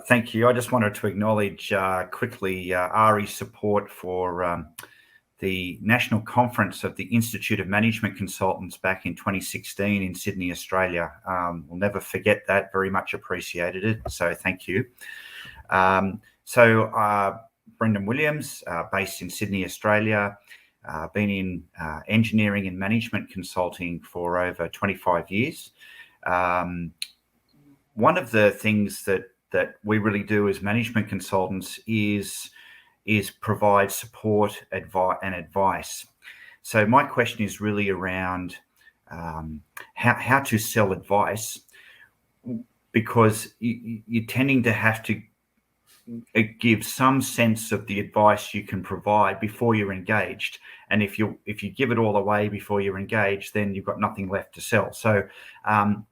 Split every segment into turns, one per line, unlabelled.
Thank you. I just wanted to acknowledge quickly Ari's support for the National Conference of the Institute of Management Consultants back in 2016 in Sydney, Australia. We'll never forget that. Very much appreciated it. So thank you. Brendan Williams, based in Sydney, Australia, been in engineering and management consulting for over 25 years. One of the things that we really do as management consultants is provide support, advice. So my question is really around how to sell advice, because you're tending to have to give some sense of the advice you can provide before you're engaged. And if you give it all away before you're engaged, then you've got nothing left to sell. So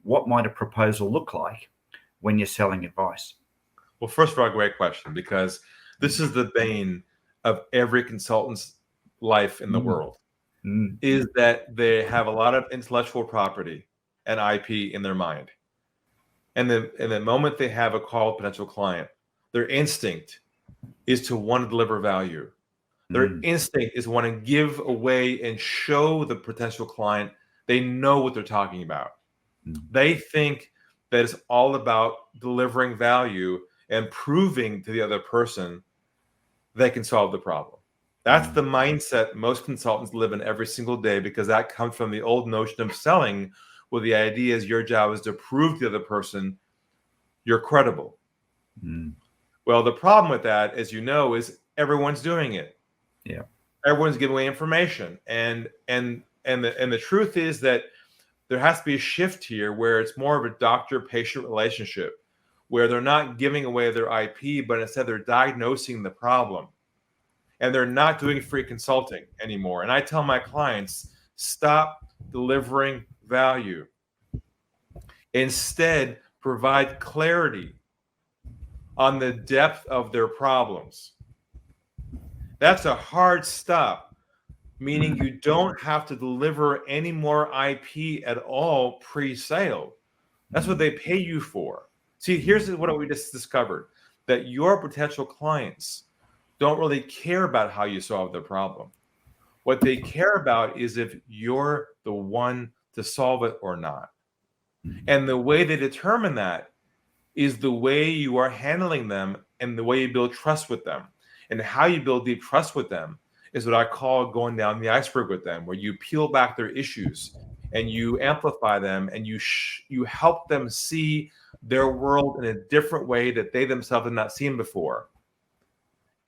what might a proposal look like when you're selling advice?
Well, first of all, great question, because this is the bane of every consultant's life in the world, is that they have a lot of intellectual property and IP in their mind. And the moment they have a call with a potential client, their instinct is to want to deliver value. Their instinct is want to give away and show the potential client they know what they're talking about. They think that it's all about delivering value and proving to the other person they can solve the problem. That's the mindset most consultants live in every single day, because that comes from the old notion of selling, where the idea is your job is to prove to the other person you're credible. Well, the problem with that, as you know, is everyone's doing it.
Yeah,
everyone's giving away information, and the truth is that there has to be a shift here where it's more of a doctor-patient relationship, where they're not giving away their IP, but instead they're diagnosing the problem. And they're not doing free consulting anymore. And I tell my clients, stop delivering value. Instead, provide clarity on the depth of their problems. That's a hard stop, meaning you don't have to deliver any more IP at all pre-sale. That's what they pay you for. See, here's what we just discovered, that your potential clients don't really care about how you solve their problem. What they care about is if you're the one to solve it or not. And the way they determine that is the way you are handling them and the way you build trust with them. And how you build deep trust with them is what I call going down the iceberg with them, where you peel back their issues and you amplify them, and you help them see their world in a different way that they themselves have not seen before.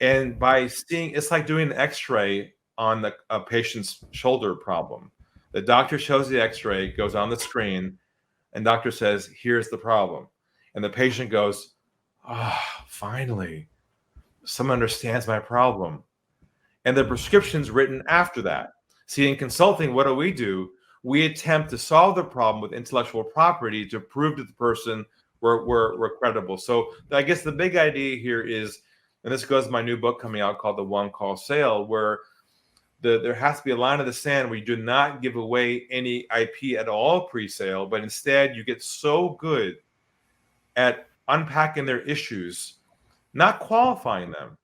And by seeing, it's like doing an x-ray on a patient's shoulder problem. The doctor shows the x-ray, goes on the screen, and doctor says, here's the problem. And the patient goes, finally, someone understands my problem. And the prescription's written after that. See, in consulting, what do? We attempt to solve the problem with intellectual property to prove to the person we're credible. So I guess the big idea here is, and this goes to my new book coming out called The One Call Sale, where there has to be a line in the sand where you do not give away any IP at all pre-sale, but instead you get so good at unpacking their issues, not qualifying them,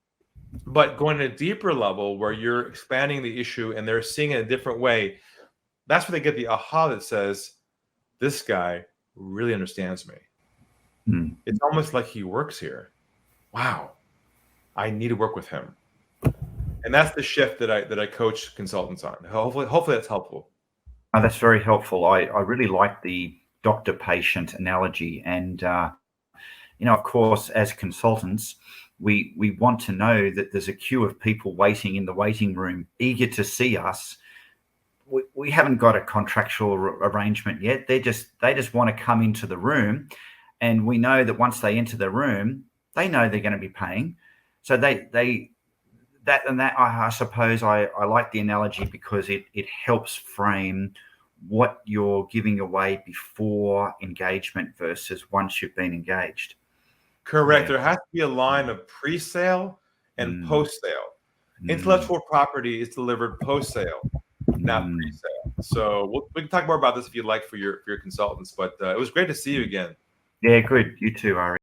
but going to a deeper level where you're expanding the issue and they're seeing it a different way. That's where they get the aha that says, this guy really understands me. It's almost like he works here. Wow, I need to work with him. And that's the shift that I coach consultants on. Hopefully that's helpful.
That's very helpful. I really like the doctor-patient analogy. And, of course, as consultants, we want to know that there's a queue of people waiting in the waiting room, eager to see us. We haven't got a contractual arrangement yet. They just want to come into the room. And we know that once they enter the room, they know they're going to be paying. So I suppose I like the analogy because it helps frame what you're giving away before engagement versus once you've been engaged.
Correct. Yeah. There has to be a line of pre-sale and post-sale. Intellectual property is delivered post-sale, not pre-sale. So we can talk more about this if you'd like for your consultants. But it was great to see you again.
Yeah, good. You too, Ari.